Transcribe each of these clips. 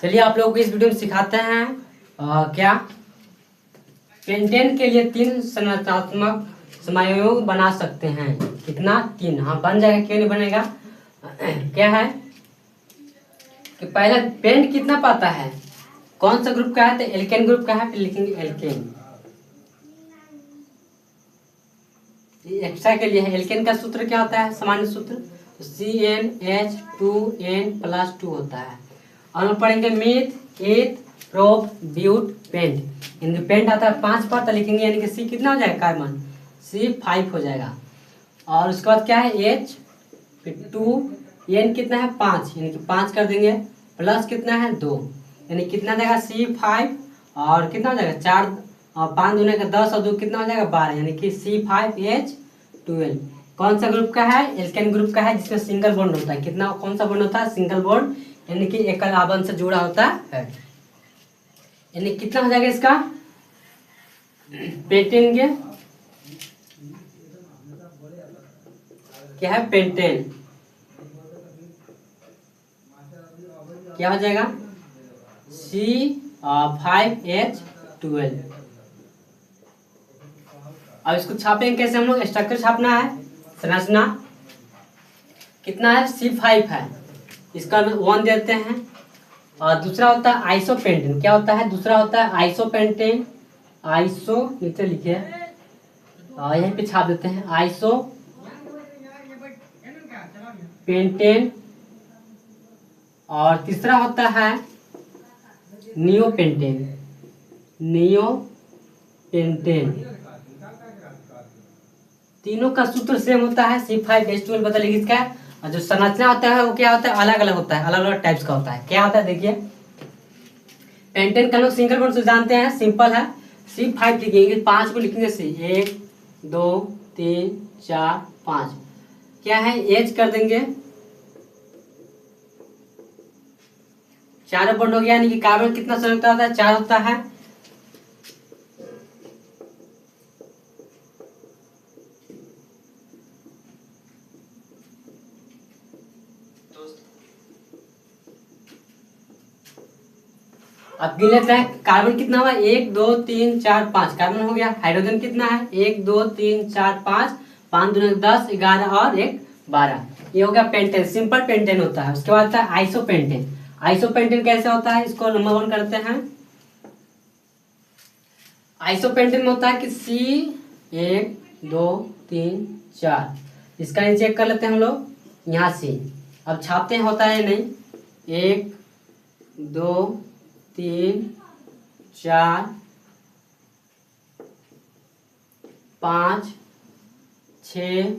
चलिए आप लोगों को इस वीडियो में सिखाते हैं क्या पेंटेन के लिए 3 संरचनात्मक समायोग बना सकते हैं। कितना? 3। हाँ बन जाएगा, क्यों नहीं बनेगा। क्या है कि पहला पेंट कितना पाता है, कौन सा ग्रुप का है, तो एल्केन ग्रुप का है। फिर लिखेंगे एल्केन, एक्स्ट्रा के लिए है। एल्केन का सूत्र क्या होता है, सामान्य सूत्र CnH2n+2 होता है। और हम पढ़ेंगे मीथ, ईथ, प्रोप, ब्यूट, पेंट। इनके पेंट आता है 5 पर, तो लिखेंगे यानी कि C कितना हो जाएगा, कार्बन C5 हो जाएगा। और उसके बाद क्या है H, फिर 2, N कितना है 5, यानी कि 5 कर देंगे, प्लस कितना है 2, यानी कितना देगा C5। और कितना हो जाएगा 4 और 5 दूने का 10 और 2 कितना हो जाएगा 12, यानी कि C5H12। कौन सा ग्रुप का है, एल्केन ग्रुप का है, जिसमें सिंगल बॉन्ड होता है। कितना, कौन सा बॉन्ड होता है, सिंगल बॉन्ड, यानी कि एकल आबंध से जुड़ा होता है। यानी कितना हो जाएगा इसका पेंटेन के, क्या है पेंटेन, क्या हो जाएगा C5H12। अब इसको छापेंगे कैसे हम लोग, स्ट्रक्चर छापना है, संरचना कितना है C5 है, इसका 1 देते हैं। और दूसरा होता है आइसोपेंटेन, क्या होता है, दूसरा होता है आइसोपेंटेन। आइसो नीचे लिखे यहीं पे छाप देते हैं, आइसो पेंटेन। और तीसरा होता है नियोपेंटेन, नियोपेंटेन। तीनों का सूत्र सेम होता है, C5H12 बता लिखिए इसका। और जो संरचना होता है वो क्या होता है, अलग अलग होता है, अलग अलग टाइप्स का होता है। क्या होता है देखिए, पेंटेन का लोग सिंगल बॉन्ड से जानते हैं, सिंपल है। C5 लिखेंगे, 5 को लिखेंगे C, 1 2 3 4 5। क्या है H कर देंगे, 4 बॉन्ड हो गया, यानी कि कार्बन कितना संयुक्त होता है, 4 होता है। अब गिन लेते हैं, कार्बन कितना हुआ, 1 2 3 4 5 कार्बन हो गया। हाइड्रोजन कितना है, 1 2 3 4 5, 5 दूनी 10, 11 और 1 12। ये हो गया पेंटेन, सिंपल पेंटेन होता है। उसके बाद आता है आइसोपेंटेन। आइसोपेंटेन कैसे होता है, इसको नंबर 1 करते हैं। आइसोपेंटेन में होता है कि C1 2 3 4, इसका चेक कर लेते हैं हम लोग, यहाँ से अब छापते हैं, होता है नहीं, 1 2 3 4 5 6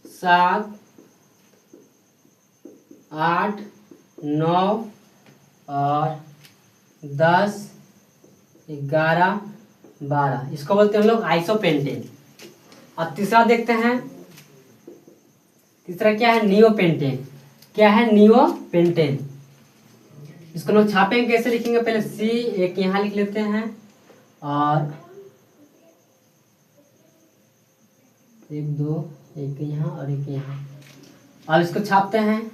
7 8 9 और 10 11 12, इसको बोलते हैं हम लोग आइसोपेंटेन। अब तीसरा देखते हैं, तीसरा क्या है, नियोपेंटेन। क्या है, नियोपेंटेन। इसको लोग छापेंगे कैसे, लिखेंगे पहले C एक यहाँ लिख लेते हैं, और 1 2 एक यहाँ और एक यहाँ। अब इसको छापते हैं,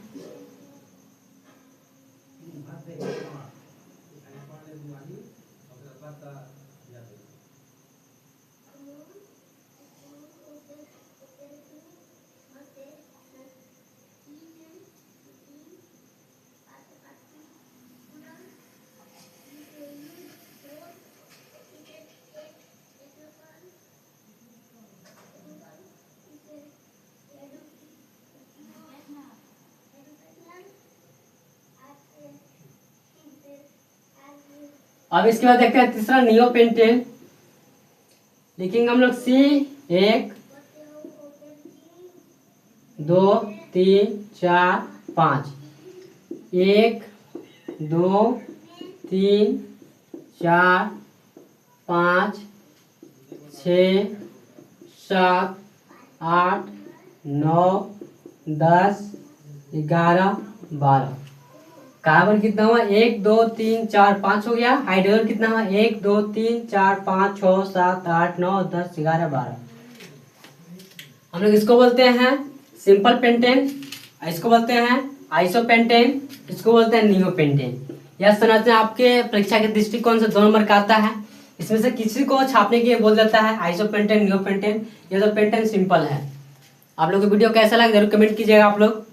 अब इसके बाद देखते हैं तीसरा नियोपेंटेन। लिखेंगे हम लोग C1 2 3 4 5, 1 2 3 4 5 6 7 8 9 10 11 12। कार्बन कितना हुआ, 1 2 3 4 5 हो गया। हाइड्रोजन कितना हुआ, 1 2 3 4 5 6 7 8 9 10 11 12। हम लोग इसको बोलते हैं सिंपल पेंटेन, इसको बोलते हैं आइसोपेंटेन, इसको बोलते हैं नियोपेंटेन। यह संरचना आपके परीक्षा के दृष्टिकोण से 2 नंबर का आता है। इसमें से किसी को छापने के लिए बोल देता है आइसोपेंटेन, नियोपेंटेन। ये तो पेंटेन सिंपल है। आप लोग को वीडियो कैसा लगा जरूर कमेंट कीजिएगा आप लोग।